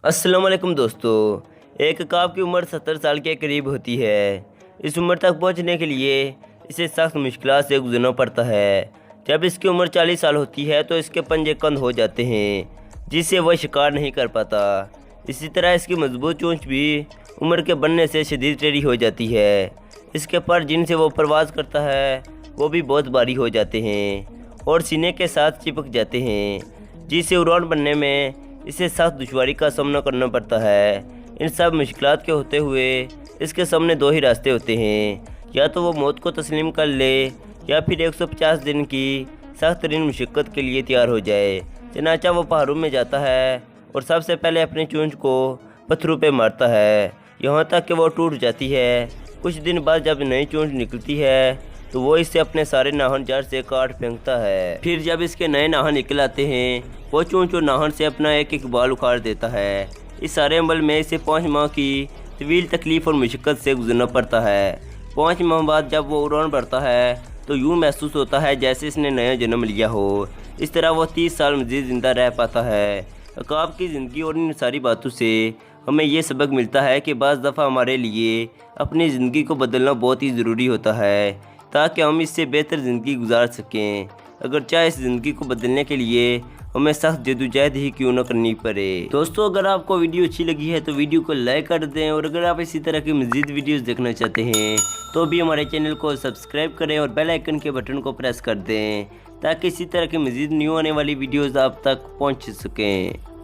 अस्सलाम वालेकुम दोस्तों। एक कॉब की उम्र 70 साल के करीब होती है। इस उम्र तक पहुंचने के लिए इसे सख्त मुश्किलात से गुजरना पड़ता है। जब इसकी उम्र 40 साल होती है तो इसके पंजे कंद हो जाते हैं, जिससे वह शिकार नहीं कर पाता। इसी तरह इसकी मजबूत चोंच भी उम्र के बनने से शदीद टेढ़ी हो जाती है। इसके पर जिनसे वो परवाज़ करता है वो भी बहुत भारी हो जाते हैं और सीने के साथ चिपक जाते हैं, जिससे उड़ान बनने में इसे सख्त दुश्वारी का सामना करना पड़ता है। इन सब मुश्किलात के होते हुए इसके सामने दो ही रास्ते होते हैं, या तो वो मौत को तस्लीम कर ले या फिर 150 दिन की सख्त तरीन मुशक्क़त के लिए तैयार हो जाए। चनाचा वो पहाड़ों में जाता है और सबसे पहले अपनी चोंच को पत्थरों पे मारता है, यहाँ तक कि वो टूट जाती है। कुछ दिन बाद जब नई चोंच निकलती है तो वो इसे अपने सारे नाखून जड़ से काट फेंकता है। फिर जब इसके नए नाखून निकल आते हैं वो चोंच और नाखून से अपना एक एक बाल उखाड़ देता है। इस सारे अमल में इसे 5 माह की तवील तकलीफ़ और मुशक्क़त से गुजरना पड़ता है। 5 माह बाद जब वो उड़ान भरता है तो यूँ महसूस होता है जैसे इसने नया जन्म लिया हो। इस तरह वो 30 साल मज़ीद ज़िंदा रह पाता है। अकाब की ज़िंदगी और इन सारी बातों से हमें ये सबक मिलता है कि बाज़ दफ़ा हमारे लिए अपनी ज़िंदगी को बदलना बहुत ही ज़रूरी होता है, ताकि हम इससे बेहतर ज़िंदगी गुजार सकें। अगर चाहे इस ज़िंदगी को बदलने के लिए हमें सख्त जद्दोजहद ही क्यों न करनी पड़े। दोस्तों, अगर आपको वीडियो अच्छी लगी है तो वीडियो को लाइक कर दें, और अगर आप इसी तरह की मज़ीद वीडियोस देखना चाहते हैं तो भी हमारे चैनल को सब्सक्राइब करें और बेल आइकन के बटन को प्रेस कर दें, ताकि इसी तरह की मज़ीद न्यू आने वाली वीडियोज़ आप तक पहुँच सकें।